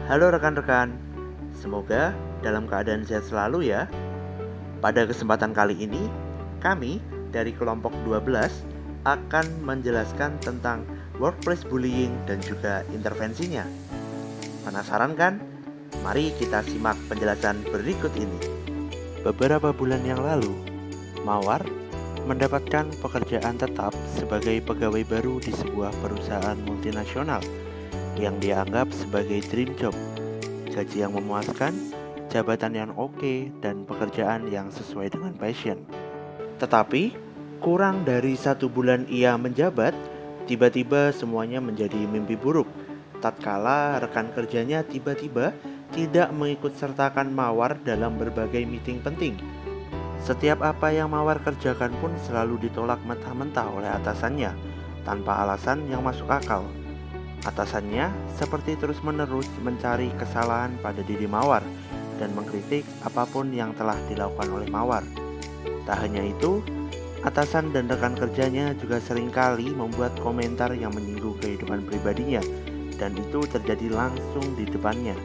Halo rekan-rekan, semoga dalam keadaan sehat selalu ya. Pada kesempatan kali ini, kami dari kelompok 12 akan menjelaskan tentang workplace bullying dan juga intervensinya. Penasaran kan? Mari kita simak penjelasan berikut ini. Beberapa bulan yang lalu, Mawar mendapatkan pekerjaan tetap sebagai pegawai baru di sebuah perusahaan multinasional yang dia anggap sebagai dream job, gaji yang memuaskan, jabatan yang oke, dan pekerjaan yang sesuai dengan passion. Tetapi, kurang dari 1 bulan ia menjabat, tiba-tiba semuanya menjadi mimpi buruk. Tatkala rekan kerjanya tiba-tiba tidak mengikut sertakan Mawar dalam berbagai meeting penting. Setiap apa yang Mawar kerjakan pun selalu ditolak mentah-mentah oleh atasannya, tanpa alasan yang masuk akal. Atasannya seperti terus-menerus mencari kesalahan pada diri Mawar dan mengkritik apapun yang telah dilakukan oleh Mawar. Tak hanya itu, atasan dan rekan kerjanya juga seringkali membuat komentar yang menyinggung kehidupan pribadinya, dan itu terjadi langsung di depannya.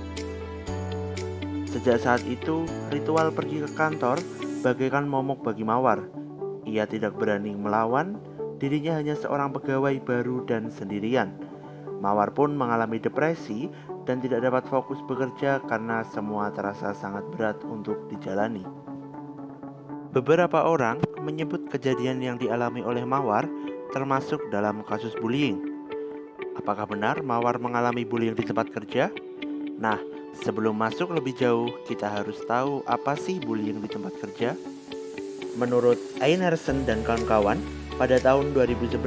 Sejak saat itu, ritual pergi ke kantor bagaikan momok bagi Mawar. Ia tidak berani melawan, dirinya hanya seorang pegawai baru dan sendirian. Mawar pun mengalami depresi dan tidak dapat fokus bekerja karena semua terasa sangat berat untuk dijalani. Beberapa orang menyebut kejadian yang dialami oleh Mawar termasuk dalam kasus bullying. Apakah benar Mawar mengalami bullying di tempat kerja? Nah, sebelum masuk lebih jauh, kita harus tahu apa sih bullying di tempat kerja. Menurut Einarsson dan kawan-kawan, pada tahun 2011,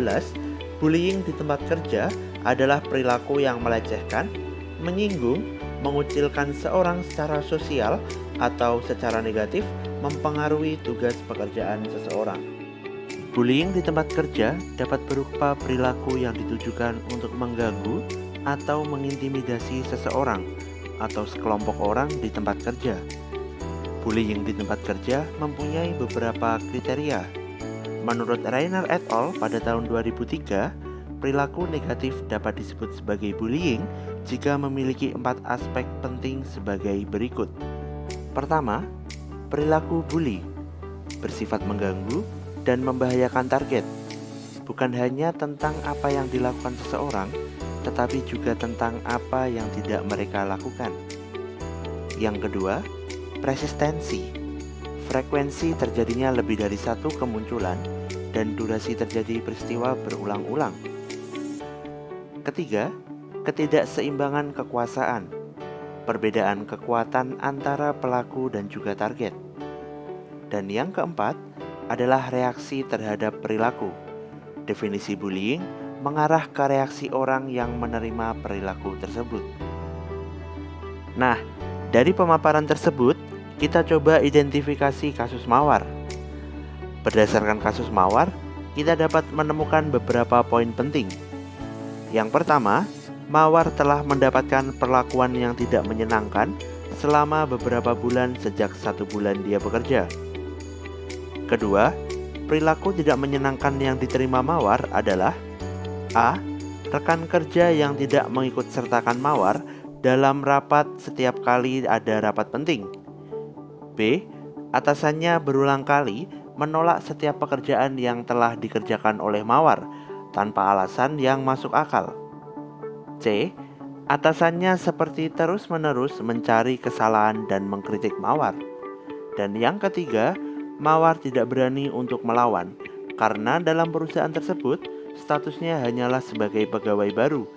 bullying di tempat kerja adalah perilaku yang melecehkan, menyinggung, mengucilkan seorang secara sosial atau secara negatif mempengaruhi tugas pekerjaan seseorang. Bullying di tempat kerja dapat berupa perilaku yang ditujukan untuk mengganggu atau mengintimidasi seseorang atau sekelompok orang di tempat kerja. Bullying di tempat kerja mempunyai beberapa kriteria. Menurut Reiner et al. Pada tahun 2003, perilaku negatif dapat disebut sebagai bullying jika memiliki 4 aspek penting sebagai berikut. Pertama, perilaku bully bersifat mengganggu dan membahayakan target. Bukan hanya tentang apa yang dilakukan seseorang, tetapi juga tentang apa yang tidak mereka lakukan. Yang kedua, resistensi. Frekuensi terjadinya lebih dari satu kemunculan dan durasi terjadi peristiwa berulang-ulang. Ketiga, ketidakseimbangan kekuasaan. Perbedaan kekuatan antara pelaku dan juga target. Dan yang keempat adalah reaksi terhadap perilaku. Definisi bullying mengarah ke reaksi orang yang menerima perilaku tersebut. Nah, dari pemaparan tersebut, kita coba identifikasi kasus Mawar. Berdasarkan kasus Mawar, kita dapat menemukan beberapa poin penting. Yang pertama, Mawar telah mendapatkan perlakuan yang tidak menyenangkan selama beberapa bulan sejak 1 bulan dia bekerja. Kedua, perilaku tidak menyenangkan yang diterima Mawar adalah A. Rekan kerja yang tidak mengikut sertakan Mawar dalam rapat setiap kali ada rapat penting. B. Atasannya berulang kali menolak setiap pekerjaan yang telah dikerjakan oleh Mawar tanpa alasan yang masuk akal. C. Atasannya seperti terus-menerus mencari kesalahan dan mengkritik Mawar. Dan yang ketiga, Mawar tidak berani untuk melawan karena dalam perusahaan tersebut statusnya hanyalah sebagai pegawai baru,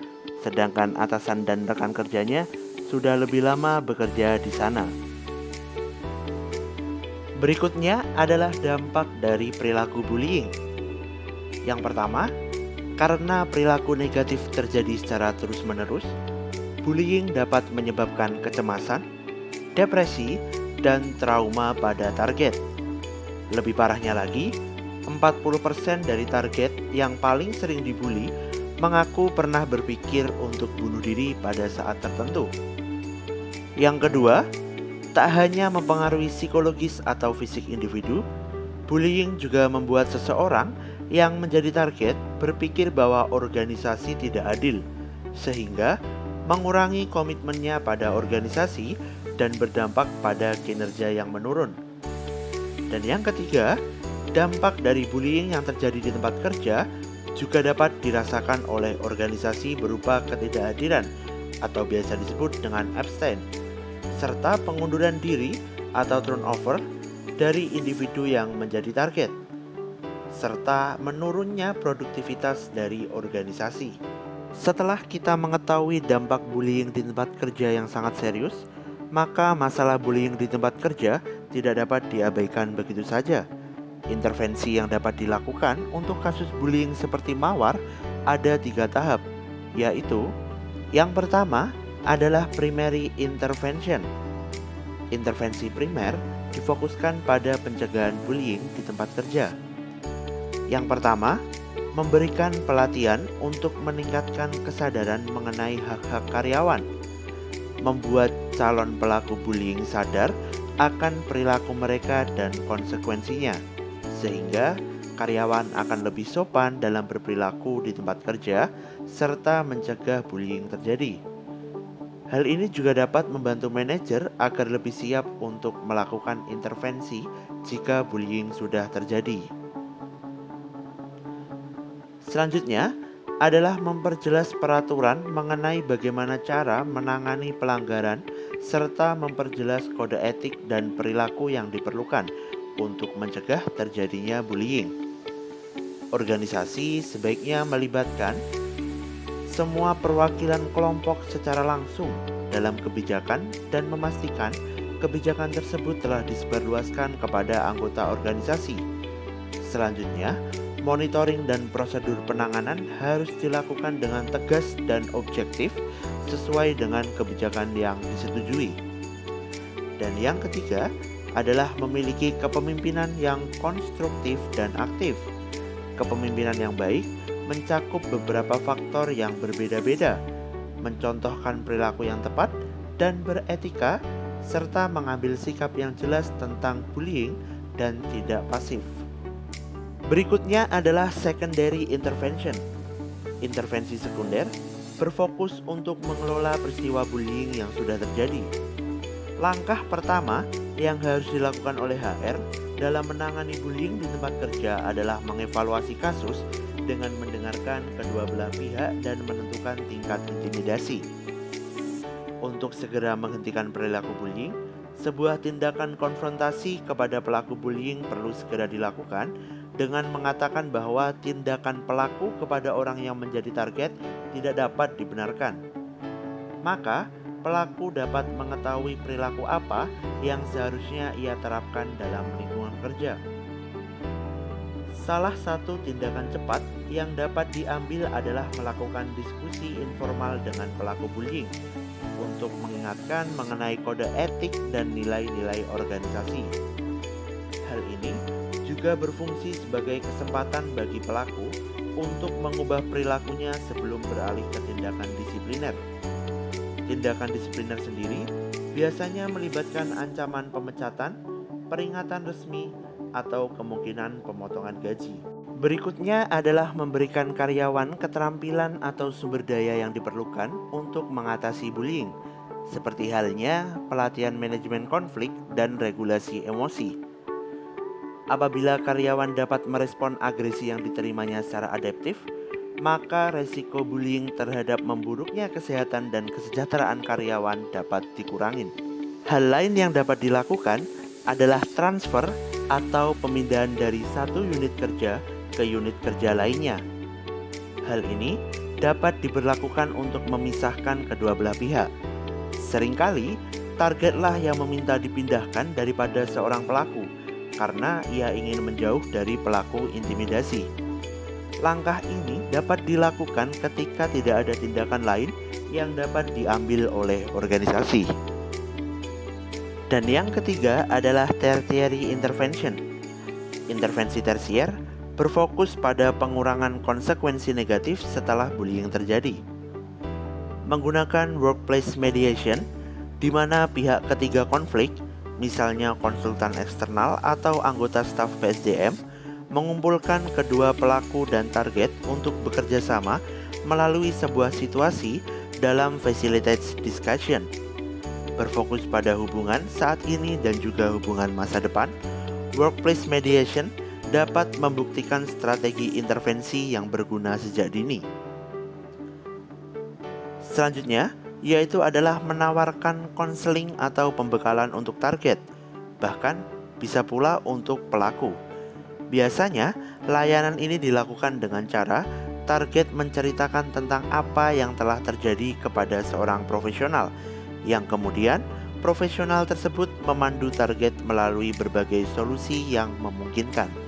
sedangkan atasan dan rekan kerjanya sudah lebih lama bekerja di sana. Berikutnya adalah dampak dari perilaku bullying. Yang pertama, karena perilaku negatif terjadi secara terus-menerus, bullying dapat menyebabkan kecemasan, depresi, dan trauma pada target. Lebih parahnya lagi, 40% dari target yang paling sering dibully mengaku pernah berpikir untuk bunuh diri pada saat tertentu. Yang kedua, tak hanya mempengaruhi psikologis atau fisik individu, bullying juga membuat seseorang yang menjadi target berpikir bahwa organisasi tidak adil, sehingga mengurangi komitmennya pada organisasi, dan berdampak pada kinerja yang menurun. Dan yang ketiga, dampak dari bullying yang terjadi di tempat kerja juga dapat dirasakan oleh organisasi berupa ketidakhadiran atau biasa disebut dengan abstain, serta pengunduran diri atau turnover dari individu yang menjadi target, serta menurunnya produktivitas dari organisasi. Setelah kita mengetahui dampak bullying di tempat kerja yang sangat serius, maka masalah bullying di tempat kerja tidak dapat diabaikan begitu saja. Intervensi yang dapat dilakukan untuk kasus bullying seperti mawar ada 3 tahap, yaitu yang pertama adalah primary intervention. Intervensi primer difokuskan pada pencegahan bullying di tempat kerja. Yang pertama, memberikan pelatihan untuk meningkatkan kesadaran mengenai hak-hak karyawan, membuat calon pelaku bullying sadar akan perilaku mereka dan konsekuensinya, sehingga karyawan akan lebih sopan dalam berperilaku di tempat kerja serta mencegah bullying terjadi. Hal ini juga dapat membantu manajer agar lebih siap untuk melakukan intervensi jika bullying sudah terjadi. Selanjutnya adalah memperjelas peraturan mengenai bagaimana cara menangani pelanggaran serta memperjelas kode etik dan perilaku yang diperlukan untuk mencegah terjadinya bullying. Organisasi sebaiknya melibatkan semua perwakilan kelompok secara langsung dalam kebijakan dan memastikan kebijakan tersebut telah disebarluaskan kepada anggota organisasi. Selanjutnya, monitoring dan prosedur penanganan harus dilakukan dengan tegas dan objektif sesuai dengan kebijakan yang disetujui. Dan yang ketiga adalah memiliki kepemimpinan yang konstruktif dan aktif. Kepemimpinan yang baik mencakup beberapa faktor yang berbeda-beda, mencontohkan perilaku yang tepat dan beretika, serta mengambil sikap yang jelas tentang bullying dan tidak pasif. Berikutnya adalah secondary intervention. Intervensi sekunder berfokus untuk mengelola peristiwa bullying yang sudah terjadi. Langkah pertama yang harus dilakukan oleh HR dalam menangani bullying di tempat kerja adalah mengevaluasi kasus dengan mendengarkan kedua belah pihak dan menentukan tingkat intimidasi. Untuk segera menghentikan perilaku bullying, sebuah tindakan konfrontasi kepada pelaku bullying perlu segera dilakukan dengan mengatakan bahwa tindakan pelaku kepada orang yang menjadi target tidak dapat dibenarkan. Maka, pelaku dapat mengetahui perilaku apa yang seharusnya ia terapkan dalam lingkungan kerja. Salah satu tindakan cepat yang dapat diambil adalah melakukan diskusi informal dengan pelaku bullying untuk mengingatkan mengenai kode etik dan nilai-nilai organisasi. Hal ini juga berfungsi sebagai kesempatan bagi pelaku untuk mengubah perilakunya sebelum beralih ke tindakan disipliner. Tindakan disipliner sendiri biasanya melibatkan ancaman pemecatan, peringatan resmi, atau kemungkinan pemotongan gaji. Berikutnya adalah memberikan karyawan keterampilan atau sumber daya yang diperlukan untuk mengatasi bullying, seperti halnya pelatihan manajemen konflik dan regulasi emosi. Apabila karyawan dapat merespon agresi yang diterimanya secara adaptif, maka resiko bullying terhadap memburuknya kesehatan dan kesejahteraan karyawan dapat dikurangi. Hal lain yang dapat dilakukan adalah transfer atau pemindahan dari satu unit kerja ke unit kerja lainnya. Hal ini dapat diberlakukan untuk memisahkan kedua belah pihak. Seringkali, targetlah yang meminta dipindahkan daripada seorang pelaku, karena ia ingin menjauh dari pelaku intimidasi. Langkah ini dapat dilakukan ketika tidak ada tindakan lain yang dapat diambil oleh organisasi. Dan yang ketiga adalah tertiary intervention. Intervensi tersier berfokus pada pengurangan konsekuensi negatif setelah bullying terjadi. Menggunakan workplace mediation, di mana pihak ketiga konflik, misalnya konsultan eksternal atau anggota staf PSDM, mengumpulkan kedua pelaku dan target untuk bekerja sama melalui sebuah situasi dalam facilitates discussion. Berfokus pada hubungan saat ini dan juga hubungan masa depan, workplace mediation dapat membuktikan strategi intervensi yang berguna sejak dini. Selanjutnya, yaitu adalah menawarkan konseling atau pembekalan untuk target, bahkan bisa pula untuk pelaku. Biasanya, layanan ini dilakukan dengan cara target menceritakan tentang apa yang telah terjadi kepada seorang profesional, yang kemudian profesional tersebut memandu target melalui berbagai solusi yang memungkinkan.